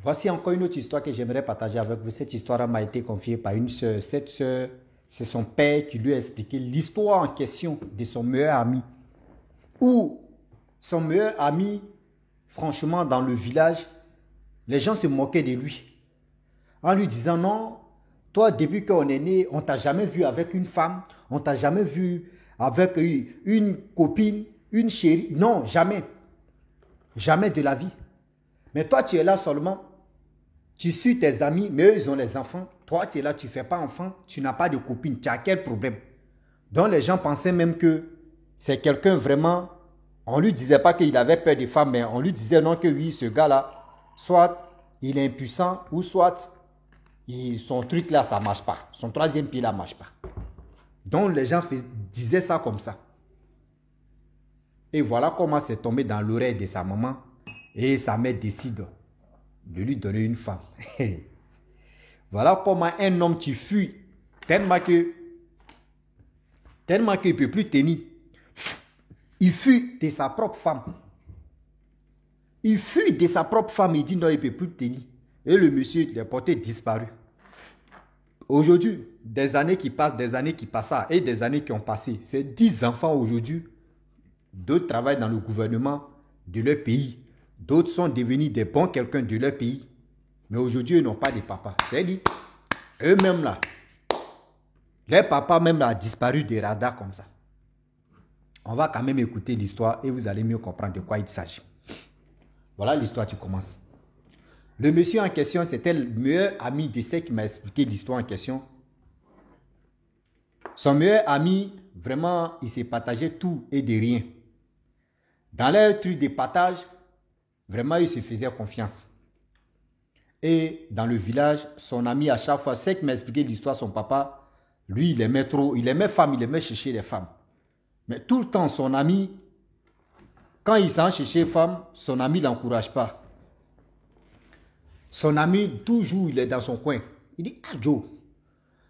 Voici encore une autre histoire que j'aimerais partager avec vous. Cette histoire m'a été confiée par une sœur. Cette sœur, c'est son père qui lui a expliqué l'histoire en question de son meilleur ami. Où son meilleur ami, franchement, dans le village, les gens se moquaient de lui. En lui disant non, toi, depuis qu'on est né, on t'a jamais vu avec une femme, on t'a jamais vu avec une copine, une chérie. Non, jamais. Jamais de la vie. Mais toi, tu es là seulement. Tu suis tes amis, mais eux, ils ont les enfants. Toi, tu es là, tu ne fais pas enfant, tu n'as pas de copine. Tu as quel problème? Donc, les gens pensaient même que c'est quelqu'un vraiment... On ne lui disait pas qu'il avait peur des femmes, mais on lui disait non que oui, ce gars-là, soit il est impuissant, ou soit son truc là, ça ne marche pas. Son troisième pied là ne marche pas. Donc, les gens disaient ça comme ça. Et voilà comment c'est tombé dans l'oreille de sa maman. Et sa mère décide de lui donner une femme. Voilà comment un homme qui fuit tellement qu'il ne peut plus tenir. Il fuit de sa propre femme. Il fuit de sa propre femme. Il dit non, il ne peut plus tenir. Et le monsieur est porté disparu. Aujourd'hui, des années qui passent, et des années qui ont passé. C'est 10 enfants aujourd'hui. D'autres travaillent dans le gouvernement de leur pays. D'autres sont devenus des bons quelqu'un de leur pays. Mais aujourd'hui, ils n'ont pas de papa. C'est dit, eux-mêmes là, leur papa même là a disparu des radars comme ça. On va quand même écouter l'histoire et vous allez mieux comprendre de quoi il s'agit. Voilà l'histoire qui commence. Le monsieur en question, c'était le meilleur ami de ceux qui m'a expliqué l'histoire en question. Son meilleur ami, vraiment, il s'est partagé tout et de rien. Dans leur truc de partage, vraiment, il se faisait confiance. Et dans le village, son ami, à chaque fois, c'est qui m'a expliqué l'histoire, son papa, lui, il aimait trop, il aimait femme, il aimait chercher les femmes. Mais tout le temps, son ami, quand il s'en chercher femme, son ami ne l'encourage pas. Son ami, toujours, il est dans son coin. Il dit, ah Joe,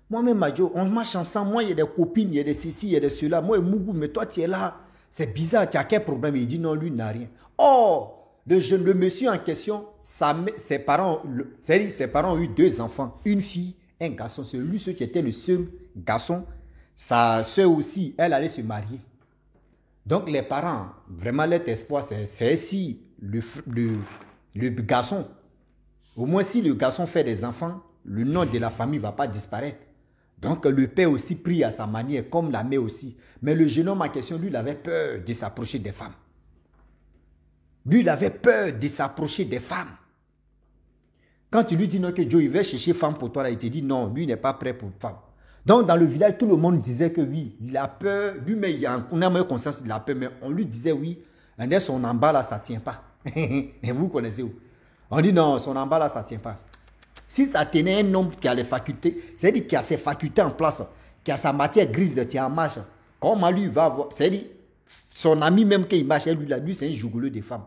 moi-même, Joe, on marche ensemble, moi, il y a des copines, il y a des ceci, il y a des cela, moi, Mougou, mais toi, tu es là. C'est bizarre, tu as quel problème? Il dit non, lui, il n'a rien. Oh, le monsieur en question, ses parents ont eu 2 enfants, une fille, un garçon. C'est lui, qui était le seul garçon. Sa soeur aussi, elle allait se marier. Donc les parents, vraiment, leur espoir, c'est si le garçon, au moins si le garçon fait des enfants, le nom de la famille ne va pas disparaître. Donc le père aussi prie à sa manière, comme la mère aussi. Mais le jeune homme en question, lui, il avait peur de s'approcher des femmes. Lui, il avait peur de s'approcher des femmes. Quand tu lui dis non que Joe, il va chercher femme pour toi, là, il te dit non, lui, il n'est pas prêt pour femme. Donc dans le village, tout le monde disait que oui, il a peur. Lui, mais on a même conscience de la peur, mais on lui disait oui, son en bas là, ça ne tient pas. Et vous connaissez où? On dit non, son en bas là, ça ne tient pas. Si ça tenait un homme qui a les facultés, c'est-à-dire qui a ses facultés en place, qui a sa matière grise, qui est en marche, comment lui va voir? C'est-à-dire, son ami même qui marche, lui c'est un jougoleux de femmes.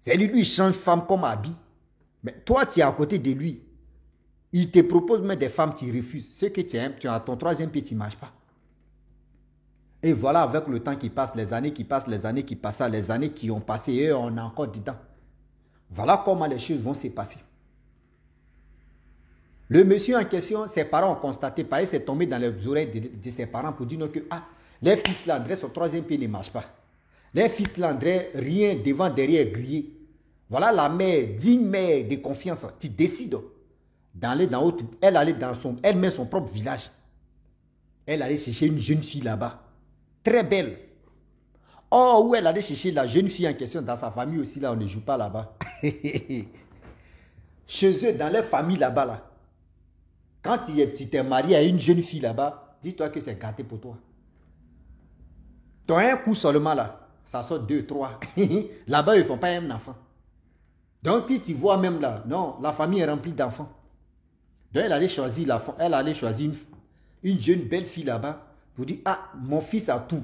C'est-à-dire, lui, il change femme comme habit. Mais toi, tu es à côté de lui. Il te propose même des femmes, tu refuses. Ce que tu as ton troisième pied, tu ne marches pas. Et voilà, avec le temps qui passe, les années qui passent, les années qui ont passé, et on est encore dedans. Voilà comment les choses vont se passer. Le monsieur en question, ses parents ont constaté, pareil, c'est tombé dans les oreilles de ses parents pour dire que les fils là, André, son troisième pied ne marche pas. Les fils là, André, rien devant, derrière, grillé. Voilà la mère, digne mère de confiance, tu décides d'aller dans autre. Elle allait dans elle met son propre village. Elle allait chercher une jeune fille là-bas, très belle. Oh, où elle allait chercher la jeune fille en question, dans sa famille aussi, là, on ne joue pas là-bas. Chez eux, dans leur famille là-bas, là. Quand tu t'es marié à une jeune fille là-bas, dis-toi que c'est gâté pour toi. Tu as un coup seulement là, ça sort 2, 3. Là-bas, ils ne font pas un enfant. Donc, si tu vois même là, non, la famille est remplie d'enfants. Donc, elle allait choisir, une jeune belle fille là-bas pour dire, ah, mon fils a tout.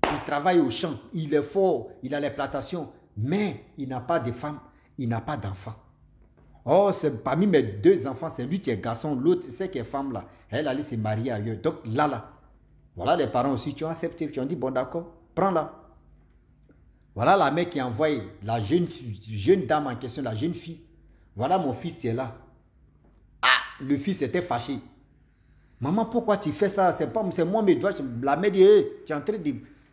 Il travaille au champ, il est fort, il a les plantations, mais il n'a pas de femme, il n'a pas d'enfant. Oh, parmi mes 2 enfants, c'est lui qui est garçon, l'autre, c'est qui est femme là. Elle allait se marier ailleurs. Donc là. Voilà les parents aussi qui ont accepté, qui ont dit, bon d'accord, prends-la. Voilà la mère qui a envoyé la jeune dame en question, la jeune fille. Voilà mon fils, tu es là. Ah, le fils était fâché. Maman, pourquoi tu fais ça? C'est moi, mes doigts. La mère dit, hey,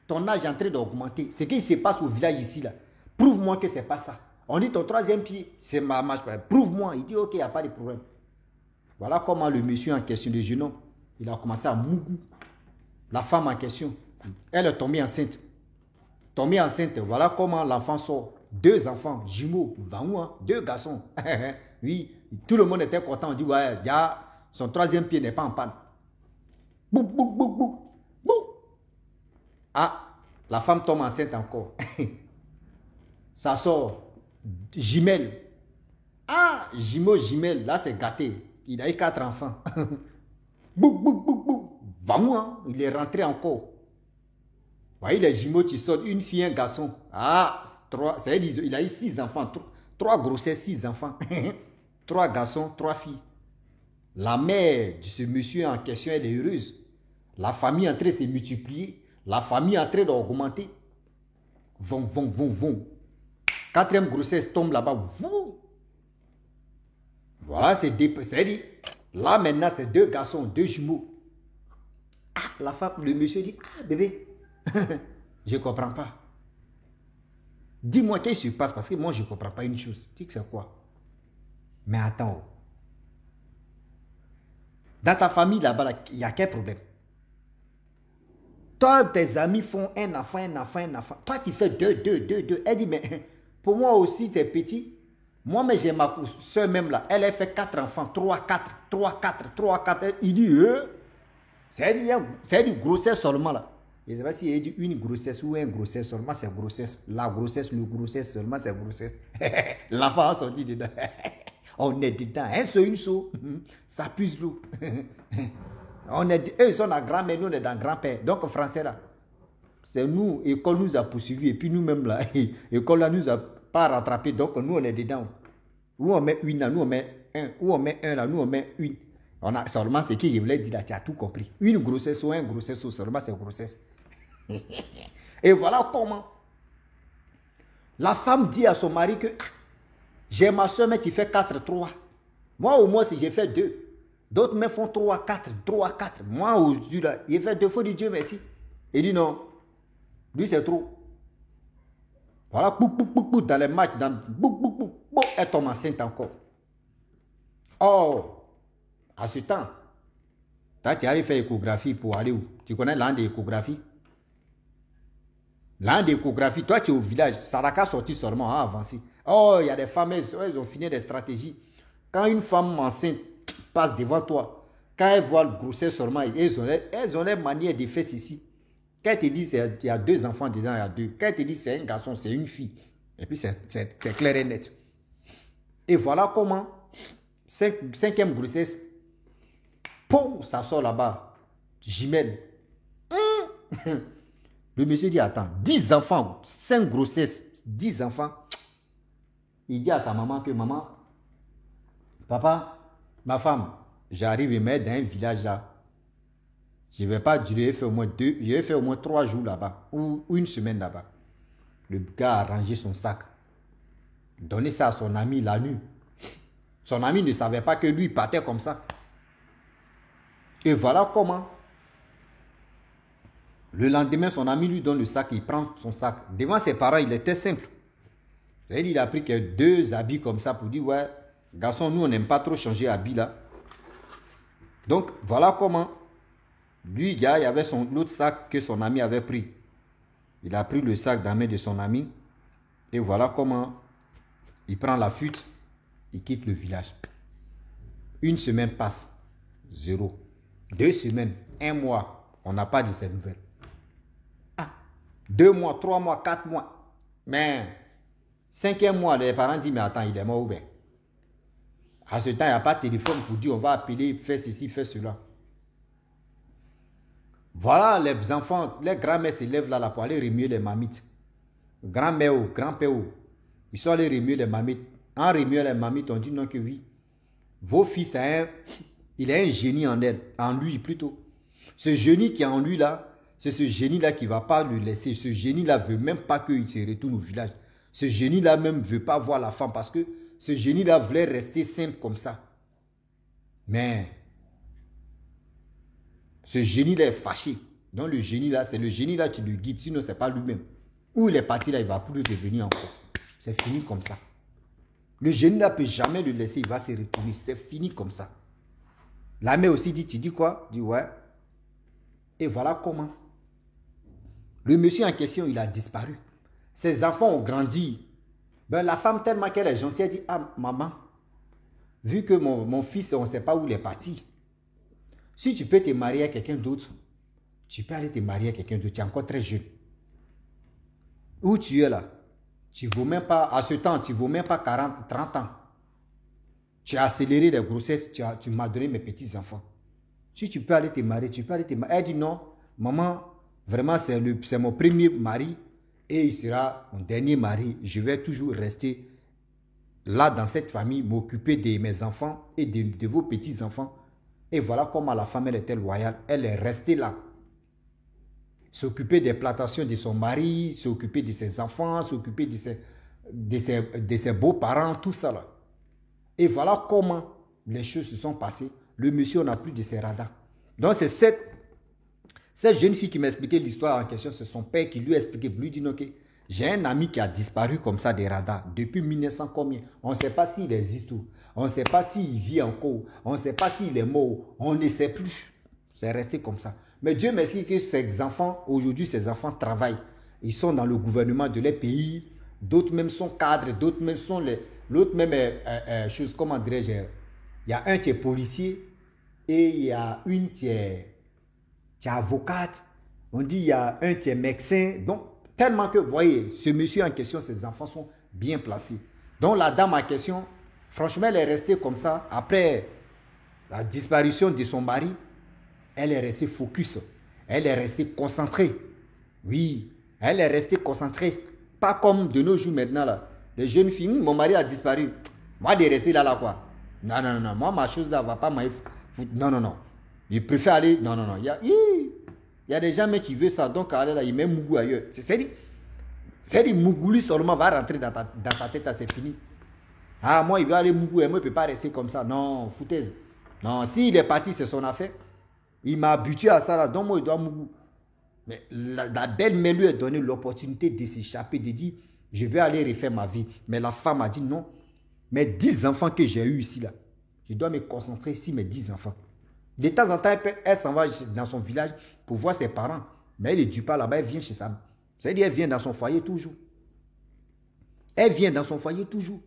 ton âge est en train d'augmenter. Ce qui se passe au village ici, là, prouve-moi que c'est pas ça. On dit ton troisième pied, c'est ma marche. Prouve-moi. Il dit, ok, il n'y a pas de problème. Voilà comment le monsieur en question, le jeune homme, il a commencé à mougou. La femme en question, elle est tombée enceinte. Tombée enceinte, voilà comment l'enfant sort. 2 enfants, jumeaux, 2 garçons. Oui, tout le monde était content. On dit, ouais, son troisième pied n'est pas en panne. Bou, bou, bou, bou, bou. Ah, la femme tombe enceinte encore. Ça sort. Jumelle. Ah, jumeaux, jumelles, là c'est gâté. Il a eu 4 enfants. Bou, bou, bou, bou. Il est rentré encore. Vous voyez les jumeaux, tu sors, une fille, un garçon. Ah, 3, il a eu 6 enfants. 3 grossesses, 6 enfants. 3 garçons, 3 filles. La mère de ce monsieur en question, elle est heureuse. La famille est en train de se multiplier. La famille est en train d'augmenter. Vont. 4e grossesse tombe là-bas. Voilà, c'est dit. Là maintenant, c'est 2 garçons, 2 jumeaux. Ah, la femme, le monsieur dit, ah bébé, je ne comprends pas. Dis-moi qu'est-ce qui se passe parce que moi je ne comprends pas une chose. Tu dis que c'est quoi? Mais attends. Dans ta famille là-bas, il y a quel problème? Toi, tes amis font un enfant. Toi, tu fais 2. Elle dit, mais pour moi aussi, c'est petit. Moi, mais j'ai ma soeur même là. Elle a fait 4 enfants. 3, 4. Il dit, c'est du grossesse seulement là. Je ne sais pas si il dit une grossesse ou un grossesse seulement, c'est grossesse. La grossesse, le grossesse seulement, c'est grossesse. L'enfant a sorti dedans. On est dedans. Un seul, une seule. Ça puse l'eau. Eux, ils sont dans grand-mère, nous, on est dans grand-père. Donc, français là, c'est nous, l'école nous a poursuivis. Et puis nous-mêmes là, l'école là nous a pas rattrapé. Donc, nous, on est dedans. Où on met une là, nous, on met un. Où on met un là, nous, on met une. On a seulement ce qu'il voulait dire là, tu as tout compris. Une grossesse ou un grossesse ou seulement c'est grossesse. Et voilà comment la femme dit à son mari que j'ai ma soeur, mais tu fais 4, 3. Moi, au moins, si j'ai fait 2. D'autres me font 3, 4. Moi, aujourd'hui, là, il fait 2 fois du Dieu merci. Il dit non. Lui, c'est trop. Voilà, dans les matchs, elle tombe enceinte encore. Oh, à ce temps, tu arrives à faire échographie pour aller où? Tu connais l'an d'échographie? L'an d'échographie, toi, tu es au village. Ça n'a qu'à sortir seulement, à avancer. Oh, il y a des femmes, elles ont fini des stratégies. Quand une femme enceinte passe devant toi, quand elle voit le grossesse seulement, elles ont les manières de faire ceci. Quand elle te dit il y a 2 enfants dedans, il y a 2. Quand elle te dit c'est un garçon, c'est une fille. Et puis c'est clair et net. Et voilà comment, 5e grossesse, poum, ça sort là-bas. Jumelle. Le monsieur dit, attends, 10 enfants, 5 grossesses, 10 enfants. Il dit à sa maman que, maman, papa, ma femme, j'arrive et mets dans un village là. Je ne vais pas durer, je vais faire au moins 3 jours là-bas, ou 1 semaine là-bas. Le gars a rangé son sac, donné ça à son ami la nuit. Son ami ne savait pas que lui partait comme ça. Et voilà comment. Le lendemain, son ami lui donne le sac, il prend son sac. Devant ses parents, il était simple. C'est-à-dire, il a pris que 2 habits comme ça pour dire, ouais, garçon, nous, on n'aime pas trop changer habits là. Donc, voilà comment. Lui, il y avait l'autre sac que son ami avait pris. Il a pris le sac dans la main de son ami. Et voilà comment il prend la fuite. Il quitte le village. 1 semaine passe. 0. 2 semaines. 1 mois. On n'a pas de ces nouvelles. 2 mois, 3 mois, 4 mois. Mais 5e mois, les parents disent, mais attends, il est mort ou bien? À ce temps, il n'y a pas de téléphone pour dire, on va appeler, faire ceci, faire cela. Voilà, les enfants, les grands-mères se lèvent là pour aller remuer les mamites. Grand-mère ou grand-père, ils sont allés remuer les mamites. En remuant les mamites, on dit non que oui. Vos fils, il a un génie en elle, en lui plutôt. Ce génie qui est en lui là, c'est ce génie-là qui ne va pas le laisser. Ce génie-là ne veut même pas qu'il se retourne au village. Ce génie-là même ne veut pas voir la femme parce que ce génie-là voulait rester simple comme ça. Mais ce génie-là est fâché. Donc le génie-là, c'est le génie-là qui le guide, sinon ce n'est pas lui-même. Où il est parti là, il ne va plus revenir encore. C'est fini comme ça. Le génie-là ne peut jamais le laisser, il va se retourner. C'est fini comme ça. La mère aussi dit, tu dis quoi? Dit ouais. Et voilà comment. Le monsieur en question, il a disparu. Ses enfants ont grandi. Ben, la femme, tellement qu'elle est gentille, elle dit, ah maman, vu que mon fils, on ne sait pas où il est parti, si tu peux te marier à quelqu'un d'autre, tu peux aller te marier à quelqu'un d'autre. Tu es encore très jeune. Où tu es là? Tu ne vaux même pas, à ce temps, tu ne vaux même pas 40, 30 ans. Tu as accéléré les grossesses, tu m'as donné mes petits-enfants. Si tu peux aller te marier, tu peux aller te marier. Elle dit non, maman, vraiment c'est mon premier mari et il sera mon dernier mari. Je vais toujours rester là dans cette famille, m'occuper de mes enfants et de vos petits-enfants. Et voilà comment la femme, elle était loyale. Elle est restée là. S'occuper des plantations de son mari, s'occuper de ses enfants, s'occuper de ses beaux-parents, tout ça là. Et voilà comment les choses se sont passées. Le monsieur n'a plus de ses radars. Donc c'est cette jeune fille qui m'a expliqué l'histoire en question. C'est son père qui lui a expliqué, lui dit ok, j'ai un ami qui a disparu comme ça des radars depuis 1900 combien. On ne sait pas s'il existe ou. On ne sait pas s'il vit encore. On ne sait pas s'il est mort. On ne sait plus. C'est resté comme ça. Mais Dieu m'explique que ces enfants, aujourd'hui, ces enfants travaillent. Ils sont dans le gouvernement de leur pays. D'autres même sont cadres. D'autres même sont les... L'autre même chose, comment dirais-je, il y a un qui est policier et il y a une qui est avocate. On dit il y a un qui est médecin. Donc, tellement que, vous voyez, ce monsieur en question, ses enfants sont bien placés. Donc, la dame en question, franchement, elle est restée comme ça. Après la disparition de son mari, elle est restée focus. Elle est restée concentrée. Oui, elle est restée concentrée. Pas comme de nos jours maintenant, là. Les jeunes filles, mon mari a disparu. Moi, de rester là, quoi. Non, non, non. Moi, ma chose, là, va pas m'aller foutre. Non, non, non. Il préfère aller. Non, non, non. Il y a des gens qui veulent ça. Donc, aller là, il met Mougou ailleurs. C'est-à-dire, Mougouli seulement va rentrer dans sa tête, c'est fini. Ah, moi, il veut aller Mougou et moi, il ne peut pas rester comme ça. Non, foutaise. Non, s'il est parti, c'est son affaire. Il m'a habitué à ça, là. Donc, moi, il doit Mougou. Mais la belle-mère lui a donné l'opportunité de s'échapper, de dire, je vais aller refaire ma vie. Mais la femme a dit non. Mes 10 enfants que j'ai eus ici, là, je dois me concentrer sur mes 10 enfants. De temps en temps, elle s'en va dans son village pour voir ses parents. Mais elle ne dit pas là-bas, elle vient chez sa... C'est-à-dire, elle vient dans son foyer toujours. Elle vient dans son foyer toujours.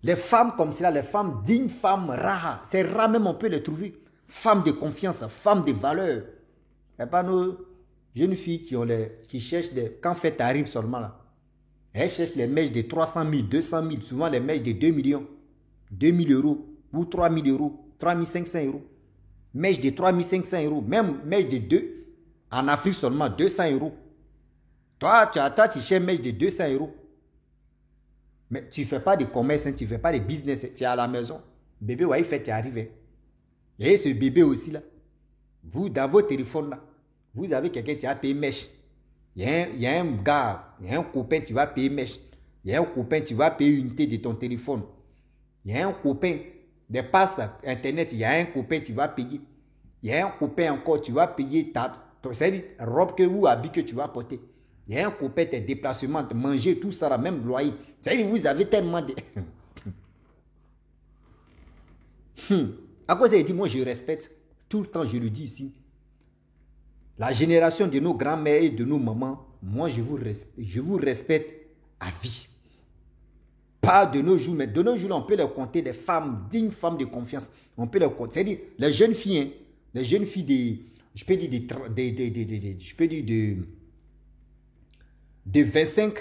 Les femmes comme cela, les femmes dignes, femmes rares, c'est rare même on peut les trouver. Femmes de confiance, femmes de valeur. Et pas nos jeunes filles qui cherchent des... Quand fête arrive seulement là, elles cherchent les mèches de 300 000, 200 000, souvent les mèches de 2 millions, 2 000 euros ou 3 000 euros, 3 500 euros. Mèches de 3 500 euros, même mèches de 2, en Afrique seulement 200 euros. Toi, tu cherches mèches de 200 euros. Mais tu ne fais pas de commerce, hein, tu ne fais pas de business, tu es à la maison. Bébé, ouais, il fait, tu es arrivé. Et ce bébé aussi là, vous, dans vos téléphones là, vous avez quelqu'un qui a payé mèche. Il y a un gars, il y a un copain qui va payer mèche. Il y a un copain qui va payer unité de ton téléphone. Il y a un copain des passes internet, il y a un copain qui va payer. Il y a un copain encore, tu vas payer c'est-à-dire robe que ou habit que tu vas porter. Il y a un copain, tes déplacements, manger, tout ça, même loyer. C'est-à-dire vous avez tellement de... À cause il dit, moi je respecte, tout le temps je le dis ici. La génération de nos grands-mères et de nos mamans, moi je vous respecte à vie. Pas de nos jours, mais de nos jours, on peut les compter des femmes, dignes femmes de confiance. On peut les compter. C'est-à-dire, les jeunes filles, hein, les jeunes filles je peux dire de 25,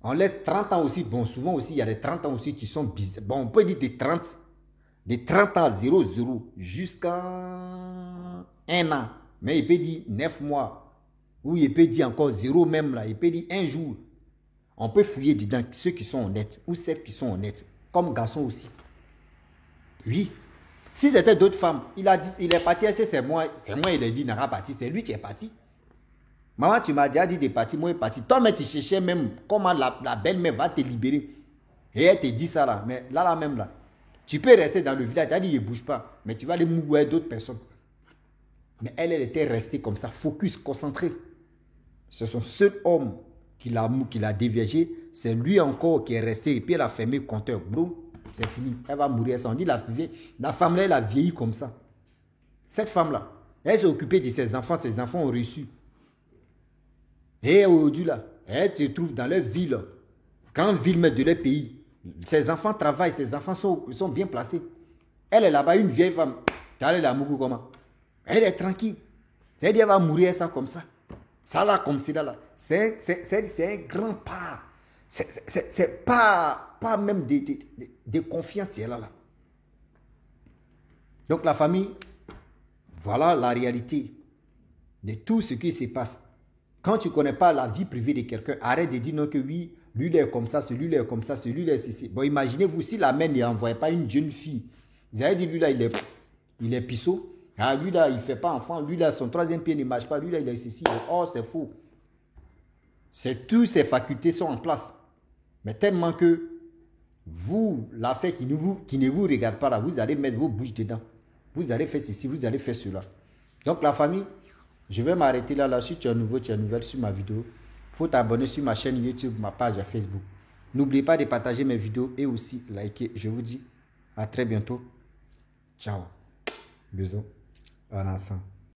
on laisse 30 ans aussi. Bon, souvent aussi, il y a des 30 ans aussi qui sont bizarres. Bon, on peut dire de 30 ans 00 jusqu'à 1 an. Mais il peut dire 9 mois. Ou il peut dire encore 0 même là. Il peut dire 1 jour. On peut fouiller dedans ceux qui sont honnêtes ou celles qui sont honnêtes. Comme garçon aussi. Oui. Si c'était d'autres femmes, il est parti, c'est moi, il a dit, il n'a pas parti, c'est lui qui est parti. Maman, tu m'as déjà dit de partir, moi, il est parti. Toi, mais tu cherchais même comment la belle-mère va te libérer. Et elle te dit ça là. Mais là même là. Tu peux rester dans le village. Elle dit, ne bouge pas. Mais tu vas aller mouiller d'autres personnes. Mais elle était restée comme ça, focus, concentrée. C'est son seul homme qui l'a déviégé. C'est lui encore qui est resté. Et puis elle a fermé le compteur. Boum, c'est fini. Elle va mourir. On dit la femme là, elle a vieilli comme ça. Cette femme-là, elle s'est occupée de ses enfants ont reçu. Et aujourd'hui là, elle te trouve dans leur ville, grande ville mais de leur pays. Ses enfants travaillent, ses enfants sont bien placés. Elle est là-bas, une vieille femme. Elle est la Mougou comment? Elle est tranquille. C'est-à-dire qu'elle va mourir ça comme ça. Ça là, comme ça là. C'est un grand pas. C'est pas même de confiance qui est là. Donc la famille, voilà la réalité de tout ce qui se passe. Quand tu ne connais pas la vie privée de quelqu'un, arrête de dire non que oui, lui il est comme ça, celui-là est comme ça, celui-là est ceci. Bon, imaginez-vous si la mère n'envoyait pas une jeune fille. Vous avez dit lui là, il est pissot. Ah, lui là, il ne fait pas enfant. Lui là, son troisième pied ne marche pas. Lui là, il est ceci. Oh, c'est faux. Toutes ces facultés sont en place. Mais tellement que vous, l'affaire qui ne vous regarde pas là, vous allez mettre vos bouches dedans. Vous allez faire ceci, vous allez faire cela. Donc la famille, je vais m'arrêter là. Si tu es nouveau, tu es nouvelle sur ma vidéo, il faut t'abonner sur ma chaîne YouTube, ma page Facebook. N'oubliez pas de partager mes vidéos et aussi liker. Je vous dis à très bientôt. Ciao. Bisous. En ensemble.